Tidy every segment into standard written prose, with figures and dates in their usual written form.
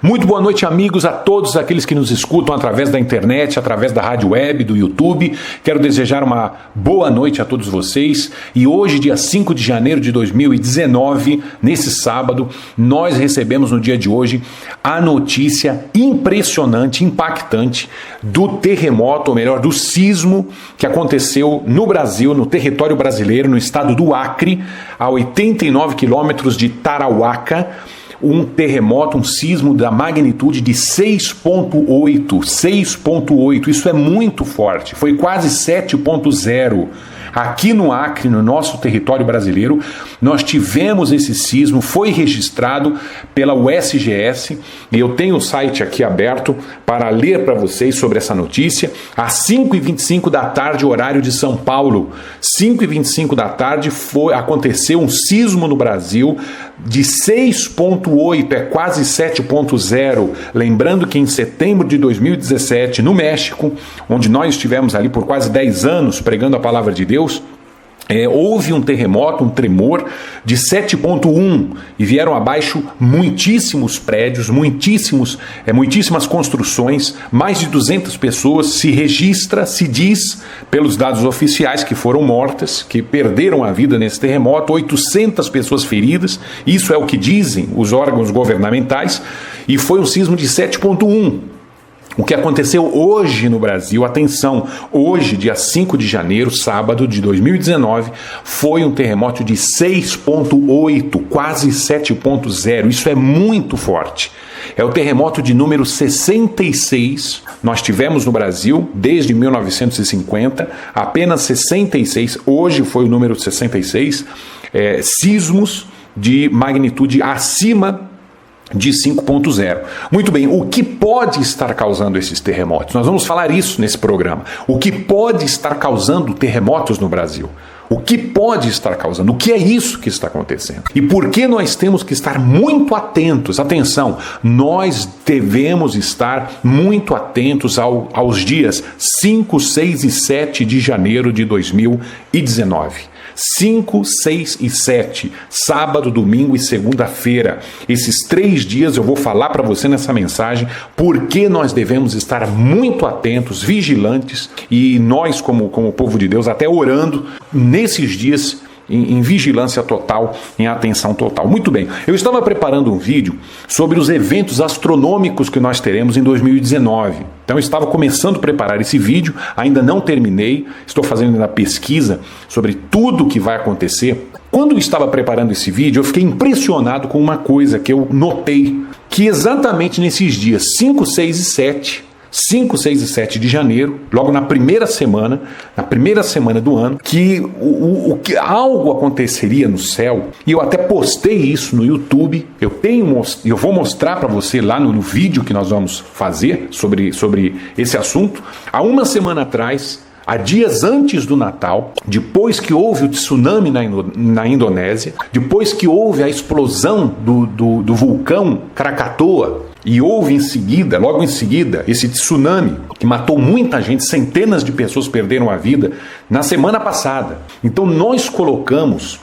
Muito boa noite, amigos, a todos aqueles que nos escutam através da internet, através da rádio web, do YouTube. Quero desejar uma boa noite a todos vocês. E hoje, dia 5 de janeiro de 2019, nesse sábado, nós recebemos no dia de hoje a notícia impressionante, impactante do terremoto, ou melhor, do sismo que aconteceu no Brasil, no território brasileiro, no estado do Acre, a 89 quilômetros de Tarauacá. Um terremoto, um sismo da magnitude de 6,8. Isso é muito forte, foi quase 7,0. Aqui no Acre, no nosso território brasileiro, nós tivemos esse sismo, foi registrado pela USGS, e eu tenho o site aqui aberto para ler para vocês sobre essa notícia. Às 5h25 da tarde, horário de São Paulo, 5h25 da tarde, aconteceu um sismo no Brasil de 6,8, é quase 7,0. Lembrando que em setembro de 2017, no México, onde nós estivemos ali por quase 10 anos pregando a palavra de Deus, houve um terremoto, um tremor de 7,1 e vieram abaixo muitíssimos prédios, muitíssimas construções, mais de 200 pessoas, se diz pelos dados oficiais que foram mortas, que perderam a vida nesse terremoto, 800 pessoas feridas, isso é o que dizem os órgãos governamentais, e foi um sismo de 7,1. O que aconteceu hoje no Brasil, atenção, hoje, dia 5 de janeiro, sábado de 2019, foi um terremoto de 6,8, quase 7,0. Isso é muito forte. É o terremoto de número 66, nós tivemos no Brasil desde 1950, apenas 66, hoje foi o número 66, sismos de magnitude acima de 5,0. Muito bem, o que pode estar causando esses terremotos? Nós vamos falar isso nesse programa. O que pode estar causando terremotos no Brasil? O que pode estar causando? O que é isso que está acontecendo? E por que nós temos que estar muito atentos? Atenção, nós devemos estar muito atentos aos dias 5, 6 e 7 de janeiro de 2019. 5, 6 e 7, sábado, domingo e segunda-feira. Esses 3 dias eu vou falar para você nessa mensagem porque nós devemos estar muito atentos, vigilantes, e nós como povo de Deus até orando nesses dias em vigilância total, em atenção total. Muito bem, eu estava preparando um vídeo sobre os eventos astronômicos que nós teremos em 2019. Então eu estava começando a preparar esse vídeo, ainda não terminei, estou fazendo ainda pesquisa sobre tudo o que vai acontecer. Quando eu estava preparando esse vídeo, eu fiquei impressionado com uma coisa que eu notei, que exatamente nesses dias 5, 6 e 7... 5, 6 e 7 de janeiro, logo na primeira semana do ano, que algo aconteceria no céu, e eu até postei isso no YouTube, eu vou mostrar para você lá no vídeo que nós vamos fazer sobre esse assunto. Há uma semana atrás, há dias antes do Natal, depois que houve o tsunami na Indonésia, depois que houve a explosão do vulcão Krakatoa, e houve logo em seguida, esse tsunami que matou muita gente, centenas de pessoas perderam a vida na semana passada. Então nós colocamos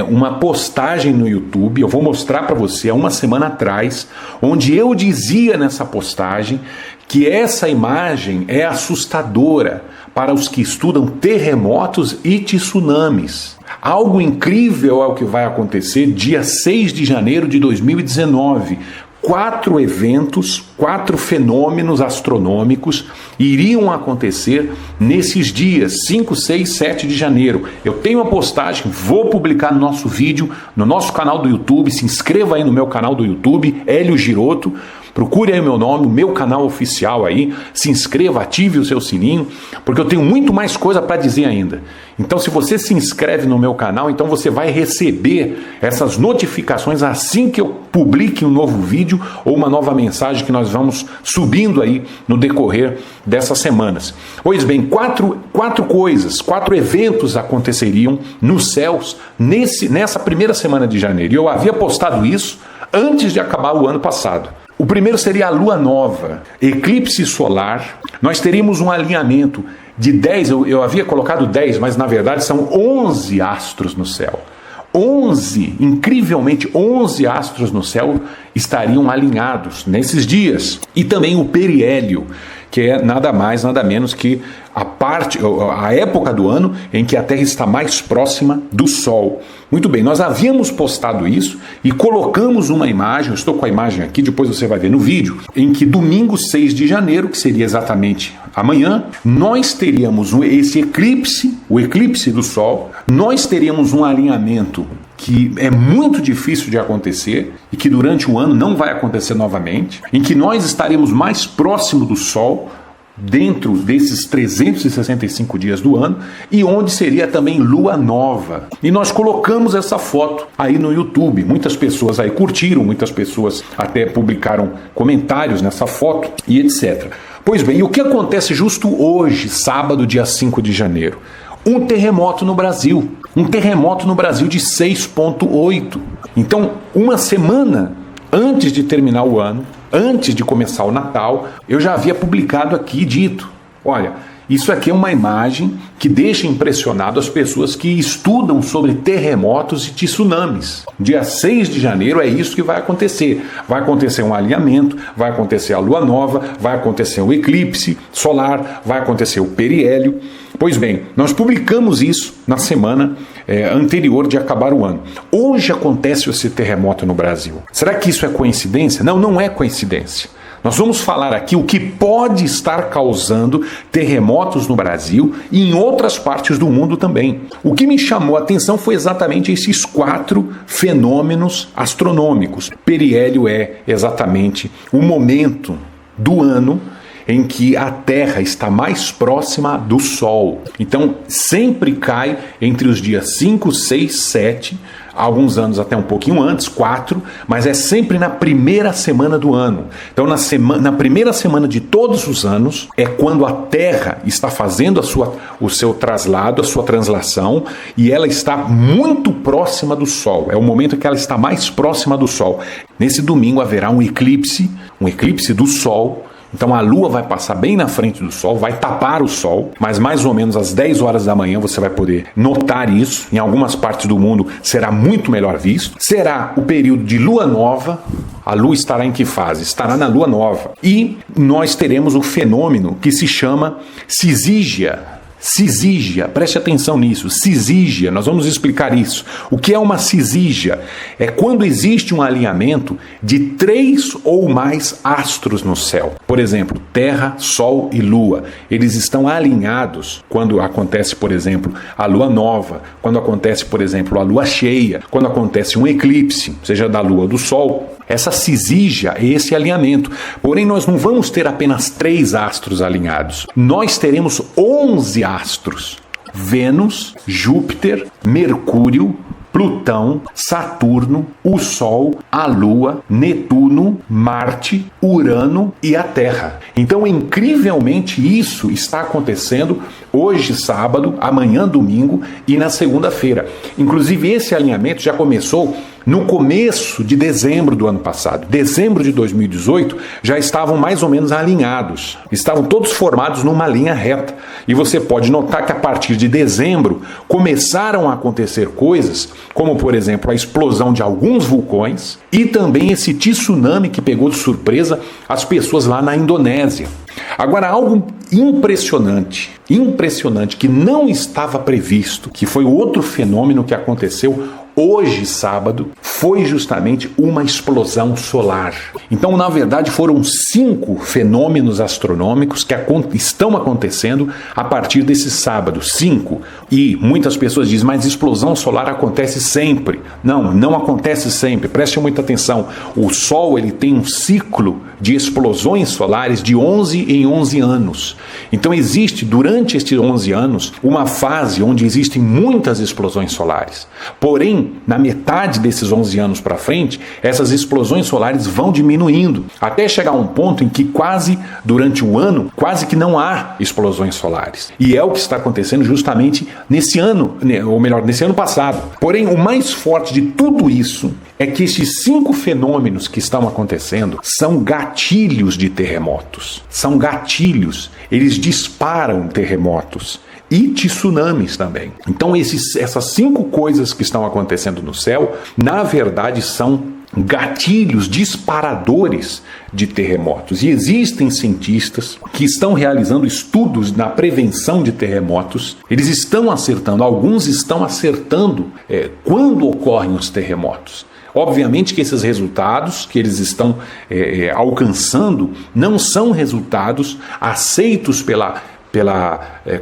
uma postagem no YouTube, eu vou mostrar para você há uma semana atrás, onde eu dizia nessa postagem que essa imagem é assustadora para os que estudam terremotos e tsunamis. Algo incrível é o que vai acontecer dia 6 de janeiro de 2019. 4 eventos, 4 fenômenos astronômicos iriam acontecer nesses dias, 5, 6, 7 de janeiro. Eu tenho uma postagem, vou publicar no nosso vídeo, no nosso canal do YouTube. Se inscreva aí no meu canal do YouTube, Hélio Giroto. Procure aí o meu nome, o meu canal oficial aí, se inscreva, ative o seu sininho, porque eu tenho muito mais coisa para dizer ainda. Então, se você se inscreve no meu canal, então você vai receber essas notificações assim que eu publique um novo vídeo ou uma nova mensagem que nós vamos subindo aí no decorrer dessas semanas. Pois bem, 4 eventos aconteceriam nos céus nessa primeira semana de janeiro. E eu havia postado isso antes de acabar o ano passado. O primeiro seria a lua nova, eclipse solar. Nós teríamos um alinhamento de 10, eu havia colocado 10, mas na verdade são 11 astros no céu. incrivelmente 11 astros no céu estariam alinhados nesses dias. E também o periélio, que é nada mais, nada menos que a época do ano em que a Terra está mais próxima do Sol. Muito bem, nós havíamos postado isso e colocamos uma imagem, eu estou com a imagem aqui, depois você vai ver no vídeo, em que domingo 6 de janeiro, que seria exatamente amanhã, nós teríamos esse eclipse, o eclipse do Sol, nós teríamos um alinhamento que é muito difícil de acontecer e que durante o ano não vai acontecer novamente, em que nós estaremos mais próximo do Sol dentro desses 365 dias do ano e onde seria também lua nova. E nós colocamos essa foto aí no YouTube. Muitas pessoas aí curtiram, muitas pessoas até publicaram comentários nessa foto e etc. Pois bem, e o que acontece justo hoje, sábado, dia 5 de janeiro? Um terremoto no Brasil. Um terremoto no Brasil de 6,8. Então, uma semana antes de terminar o ano, antes de começar o Natal, eu já havia publicado aqui e dito: olha, isso aqui é uma imagem que deixa impressionado as pessoas que estudam sobre terremotos e tsunamis. Dia 6 de janeiro é isso que vai acontecer. Vai acontecer um alinhamento, vai acontecer a lua nova, vai acontecer o eclipse solar, vai acontecer o periélio. Pois bem, nós publicamos isso na semana anterior de acabar o ano. Hoje acontece esse terremoto no Brasil. Será que isso é coincidência? Não, não é coincidência. Nós vamos falar aqui o que pode estar causando terremotos no Brasil e em outras partes do mundo também. O que me chamou a atenção foi exatamente esses 4 fenômenos astronômicos. Periélio é exatamente o momento do ano em que a Terra está mais próxima do Sol. Então, sempre cai entre os dias 5, 6, 7, alguns anos até um pouquinho antes, 4, mas é sempre na primeira semana do ano. Então, na primeira semana de todos os anos, é quando a Terra está fazendo o seu traslado, a sua translação, e ela está muito próxima do Sol. É o momento em que ela está mais próxima do Sol. Nesse domingo haverá um eclipse do Sol. Então a Lua vai passar bem na frente do Sol, vai tapar o Sol, mas mais ou menos às 10 horas da manhã você vai poder notar isso. Em algumas partes do mundo será muito melhor visto. Será o período de Lua Nova. A Lua estará em que fase? Estará na Lua Nova. E nós teremos o fenômeno que se chama cisígia. Cisígia, preste atenção nisso, cisígia, nós vamos explicar isso. O que é uma cisígia? É quando existe um alinhamento de 3 ou mais astros no céu. Por exemplo, Terra, Sol e Lua. Eles estão alinhados quando acontece, por exemplo, a Lua Nova, quando acontece, por exemplo, a Lua cheia, quando acontece um eclipse, seja da Lua ou do Sol. Essa cisígia é esse alinhamento. Porém, nós não vamos ter apenas 3 astros alinhados. Nós teremos 11 astros. Vênus, Júpiter, Mercúrio, Plutão, Saturno, o Sol, a Lua, Netuno, Marte, Urano e a Terra. Então, incrivelmente, isso está acontecendo hoje, sábado, amanhã, domingo e na segunda-feira. Inclusive, esse alinhamento já começou no começo de dezembro do ano passado. Dezembro de 2018 já estavam mais ou menos alinhados. Estavam todos formados numa linha reta. E você pode notar que a partir de dezembro começaram a acontecer coisas, como por exemplo a explosão de alguns vulcões e também esse tsunami que pegou de surpresa as pessoas lá na Indonésia. Agora, algo impressionante que não estava previsto, que foi outro fenômeno que aconteceu hoje, sábado, foi justamente uma explosão solar. Então, na verdade, foram 5 fenômenos astronômicos que estão acontecendo a partir desse sábado. 5. E muitas pessoas dizem, mas explosão solar acontece sempre. Não, não acontece sempre. Preste muita atenção. O Sol ele tem um ciclo de explosões solares de 11 em 11 anos. Então, existe, durante estes 11 anos, uma fase onde existem muitas explosões solares. Porém, na metade desses 11 anos para frente, essas explosões solares vão diminuindo, até chegar a um ponto em que durante o ano, quase que não há explosões solares. E é o que está acontecendo justamente nesse ano, ou melhor, nesse ano passado. Porém, o mais forte de tudo isso é que esses 5 fenômenos que estão acontecendo são gatilhos de terremotos. São gatilhos, eles disparam terremotos. e tsunamis também. Então essas 5 coisas que estão acontecendo no céu, na verdade são gatilhos disparadores de terremotos. E existem cientistas que estão realizando estudos na prevenção de terremotos. Eles estão acertando, alguns estão acertando quando ocorrem os terremotos. Obviamente que esses resultados que eles estão alcançando não são resultados aceitos pela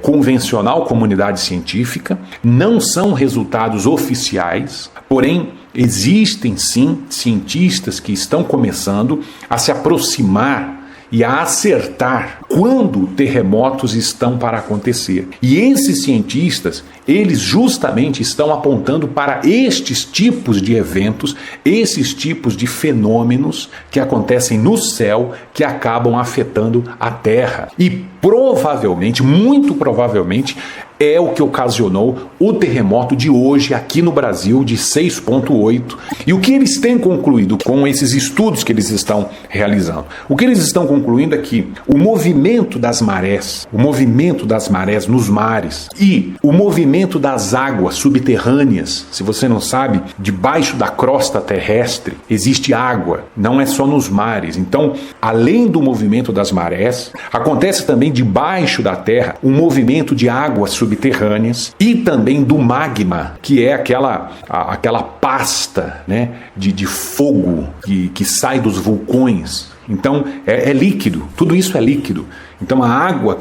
convencional comunidade científica, não são resultados oficiais, porém existem sim cientistas que estão começando a se aproximar e a acertar quando terremotos estão para acontecer. E esses cientistas, eles justamente estão apontando para estes tipos de eventos, esses tipos de fenômenos que acontecem no céu, que acabam afetando a Terra. E provavelmente, muito provavelmente, é o que ocasionou o terremoto de hoje aqui no Brasil de 6,8. E o que eles têm concluído com esses estudos que eles estão realizando? O que eles estão concluindo é que o movimento das marés nos mares e o movimento das águas subterrâneas, se você não sabe, debaixo da crosta terrestre existe água, não é só nos mares. Então, além do movimento das marés, acontece também debaixo da terra um movimento de águas subterrâneas e também do magma, que é aquela pasta, né, de fogo que sai dos vulcões. Então é líquido, tudo isso é líquido. Então a água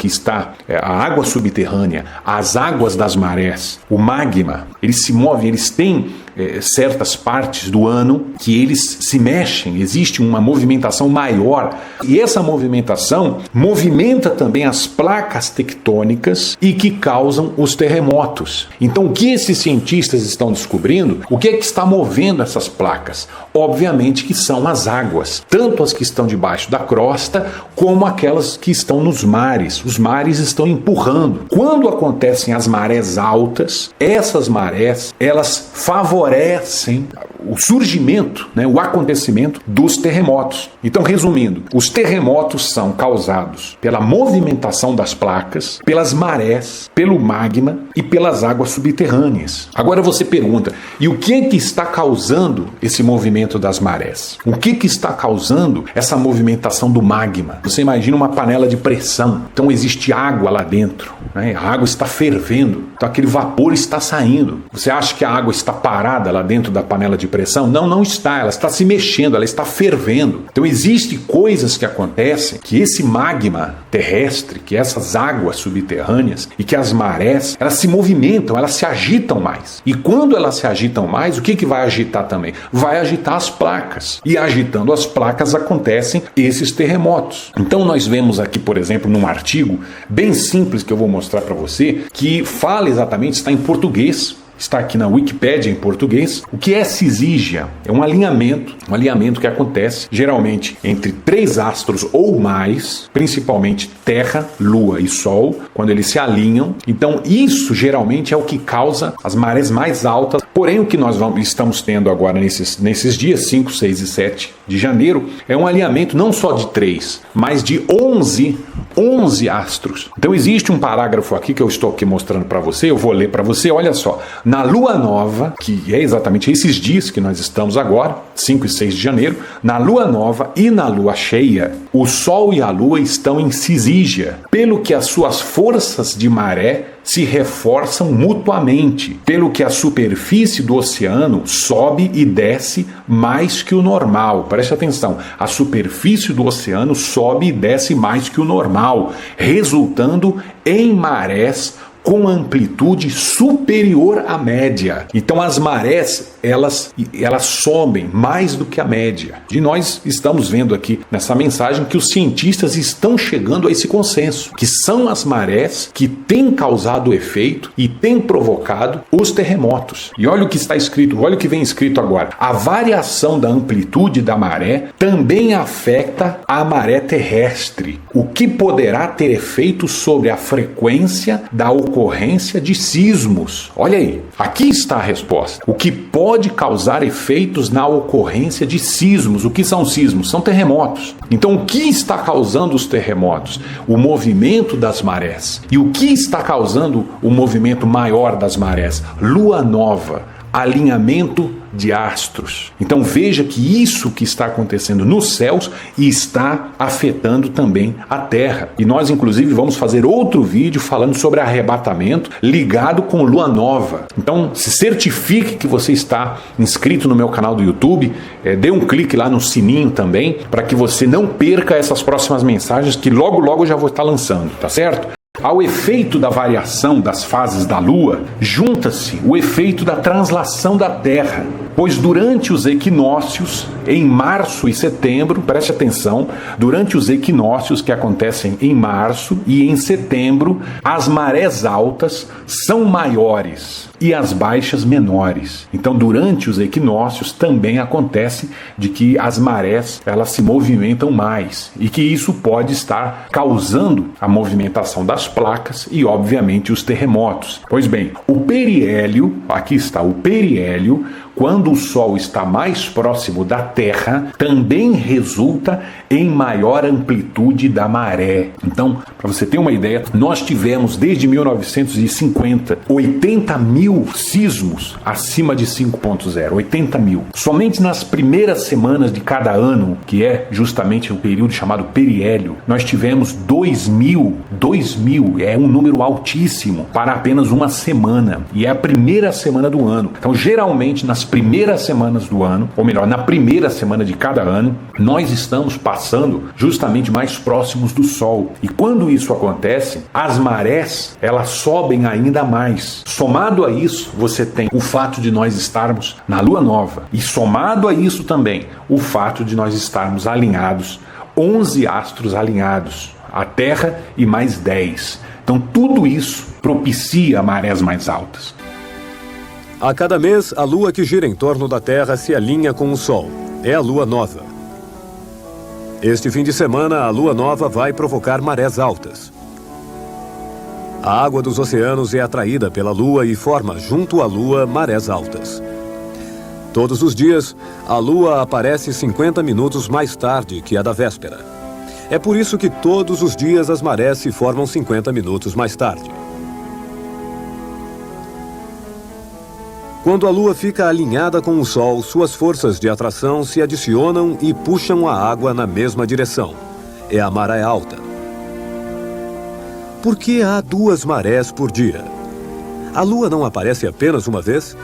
a água subterrânea, as águas das marés, o magma, eles se movem, eles têm certas partes do ano que eles se mexem, existe uma movimentação maior, e essa movimentação movimenta também as placas tectônicas e que causam os terremotos. Então o que esses cientistas estão descobrindo? O que é que está movendo essas placas? Obviamente que são as águas, tanto as que estão debaixo da crosta, como aquelas que estão nos mares. Os mares estão empurrando. Quando acontecem as marés altas, essas marés, elas favorecem o surgimento, o acontecimento dos terremotos. Então, resumindo, os terremotos são causados pela movimentação das placas, pelas marés, pelo magma e pelas águas subterrâneas. Agora você pergunta, e o que é que está causando esse movimento das marés? O que está causando essa movimentação do magma? Você imagina uma panela de pressão, então existe água lá dentro, a água está fervendo, então aquele vapor está saindo. Você acha que a água está parada lá dentro da panela de pressão? Não, não está, ela está se mexendo, ela está fervendo. Então existem coisas que acontecem, que esse magma terrestre, que essas águas subterrâneas e que as marés, elas se movimentam, elas se agitam mais. E quando elas se agitam mais, o que vai agitar também? Vai agitar as placas. E agitando as placas acontecem esses terremotos. Então nós vemos aqui, por exemplo, num artigo bem simples que eu vou mostrar para você, que fala exatamente, está em português, está aqui na Wikipédia em português. O que é cisígia? É um alinhamento que acontece geralmente entre 3 astros ou mais, principalmente Terra, Lua e Sol, quando eles se alinham. Então isso geralmente é o que causa as marés mais altas. Porém, o que nós estamos tendo agora nesses dias 5, 6 e 7 de janeiro é um alinhamento não só de 3, mas de 11 astros. Então existe um parágrafo aqui que eu estou aqui mostrando para você, eu vou ler para você, olha só. Na lua nova, que é exatamente esses dias que nós estamos agora, 5 e 6 de janeiro, na lua nova e na lua cheia, o Sol e a Lua estão em cisígia, pelo que as suas forças de maré se reforçam mutuamente, pelo que a superfície do oceano sobe e desce mais que o normal. Preste atenção, a superfície do oceano sobe e desce mais que o normal, resultando em marés com amplitude superior à média. Então as marés, elas sobem mais do que a média. E nós estamos vendo aqui nessa mensagem que os cientistas estão chegando a esse consenso, que são as marés que têm causado o efeito e têm provocado os terremotos. E olha o que está escrito, olha o que vem escrito agora. A variação da amplitude da maré também afeta a maré terrestre, o que poderá ter efeito sobre a frequência da ocorrência ocorrência de sismos. Olha aí, aqui está a resposta. O que pode causar efeitos na ocorrência de sismos? O que são sismos? São terremotos. Então, o que está causando os terremotos? O movimento das marés. E o que está causando o movimento maior das marés? Lua nova, alinhamento de astros. Então veja que isso que está acontecendo nos céus está afetando também a Terra. E nós inclusive vamos fazer outro vídeo falando sobre arrebatamento ligado com lua nova. Então se certifique que você está inscrito no meu canal do YouTube, dê um clique lá no sininho também, para que você não perca essas próximas mensagens que logo logo eu já vou estar lançando, tá certo? Ao efeito da variação das fases da Lua, junta-se o efeito da translação da Terra, pois durante os equinócios, em março e setembro, preste atenção, durante os equinócios que acontecem em março e em setembro, as marés altas são maiores e as baixas menores. Então, durante os equinócios também acontece de que as marés elas se movimentam mais e que isso pode estar causando a movimentação das placas e, obviamente, os terremotos. Pois bem, o periélio, aqui está o periélio, quando o Sol está mais próximo da Terra, também resulta em maior amplitude da maré. Então, para você ter uma ideia, nós tivemos desde 1950 80 mil sismos acima de 5.0, 80 mil. Somente nas primeiras semanas de cada ano, que é justamente o período chamado periélio, nós tivemos 2.000, é um número altíssimo para apenas uma semana, e é a primeira semana do ano. Então, geralmente, nas primeiras semanas do ano, ou melhor, na primeira semana de cada ano, nós estamos passando justamente mais próximos do Sol. E quando isso acontece, as marés, elas sobem ainda mais. Somado a isso, você tem o fato de nós estarmos na Lua Nova. E somado a isso também, o fato de nós estarmos alinhados, 11 astros alinhados, a Terra e mais 10. Então tudo isso propicia marés mais altas. A cada mês, a Lua que gira em torno da Terra se alinha com o Sol. É a Lua Nova. Este fim de semana, a Lua Nova vai provocar marés altas. A água dos oceanos é atraída pela Lua e forma, junto à Lua, marés altas. Todos os dias, a Lua aparece 50 minutos mais tarde que a da véspera. É por isso que todos os dias as marés se formam 50 minutos mais tarde. Quando a Lua fica alinhada com o Sol, suas forças de atração se adicionam e puxam a água na mesma direção. É a maré alta. Por que há 2 marés por dia? A Lua não aparece apenas uma vez?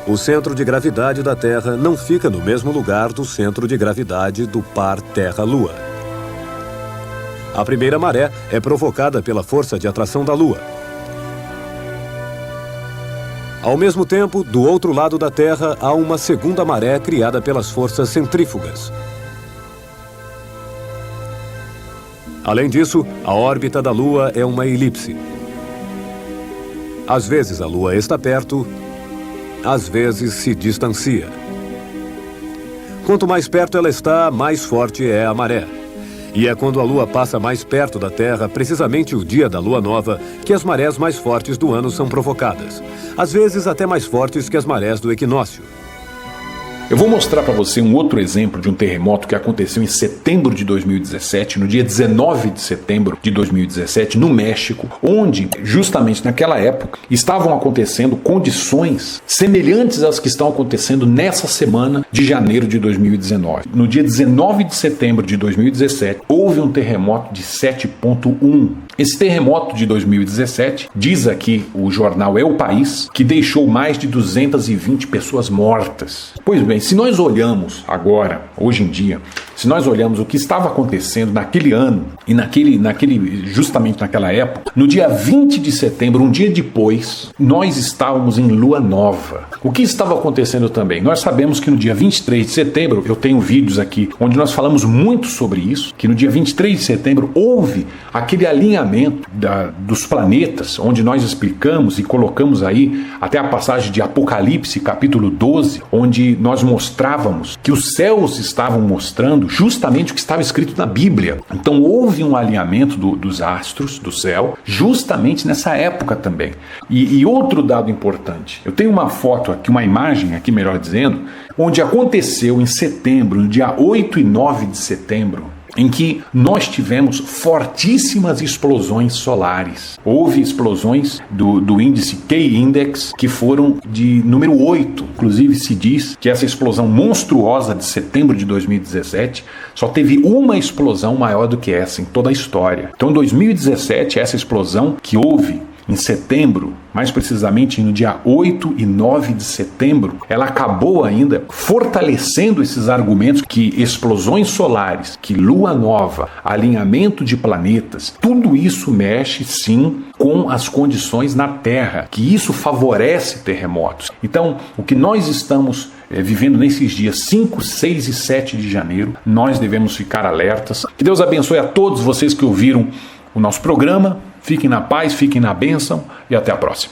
O centro de gravidade da Terra não fica no mesmo lugar do centro de gravidade do par Terra-Lua. A primeira maré é provocada pela força de atração da Lua. Ao mesmo tempo, do outro lado da Terra, há uma segunda maré criada pelas forças centrífugas. Além disso, a órbita da Lua é uma elipse. Às vezes a Lua está perto, às vezes se distancia. Quanto mais perto ela está, mais forte é a maré. E é quando a Lua passa mais perto da Terra, precisamente o dia da Lua Nova, que as marés mais fortes do ano são provocadas. Às vezes até mais fortes que as marés do equinócio. Eu vou mostrar para você um outro exemplo de um terremoto que aconteceu em setembro de 2017, no dia 19 de setembro de 2017, no México, onde, justamente naquela época, estavam acontecendo condições semelhantes às que estão acontecendo nessa semana de janeiro de 2019. No dia 19 de setembro de 2017, houve um terremoto de 7.1. Esse terremoto de 2017, diz aqui o jornal É o País, que deixou mais de 220 pessoas mortas. Pois bem, se nós olhamos agora, hoje em dia, se nós olhamos o que estava acontecendo naquele ano e justamente naquela época, no dia 20 de setembro, um dia depois, nós estávamos em Lua Nova. O que estava acontecendo também? Nós sabemos que no dia 23 de setembro, eu tenho vídeos aqui onde nós falamos muito sobre isso, que no dia 23 de setembro houve aquele alinhamento dos planetas, onde nós explicamos e colocamos aí até a passagem de Apocalipse, capítulo 12, onde nós mostrávamos que os céus estavam mostrando justamente o que estava escrito na Bíblia. Então houve um alinhamento dos astros do céu, justamente nessa época também. E outro dado importante, eu tenho uma foto aqui, uma imagem aqui, melhor dizendo, onde aconteceu em setembro, no dia 8 e 9 de setembro, em que nós tivemos fortíssimas explosões solares. Houve explosões do índice K-Index que foram de número 8. Inclusive se diz que essa explosão monstruosa de setembro de 2017 só teve uma explosão maior do que essa em toda a história. Então em 2017, essa explosão que houve em setembro, mais precisamente no dia 8 e 9 de setembro, ela acabou ainda fortalecendo esses argumentos que explosões solares, que lua nova, alinhamento de planetas, tudo isso mexe sim com as condições na Terra, que isso favorece terremotos. Então, o que nós estamos vivendo nesses dias 5, 6 e 7 de janeiro, nós devemos ficar alertas. Que Deus abençoe a todos vocês que ouviram o nosso programa. Fiquem na paz, fiquem na bênção e até a próxima.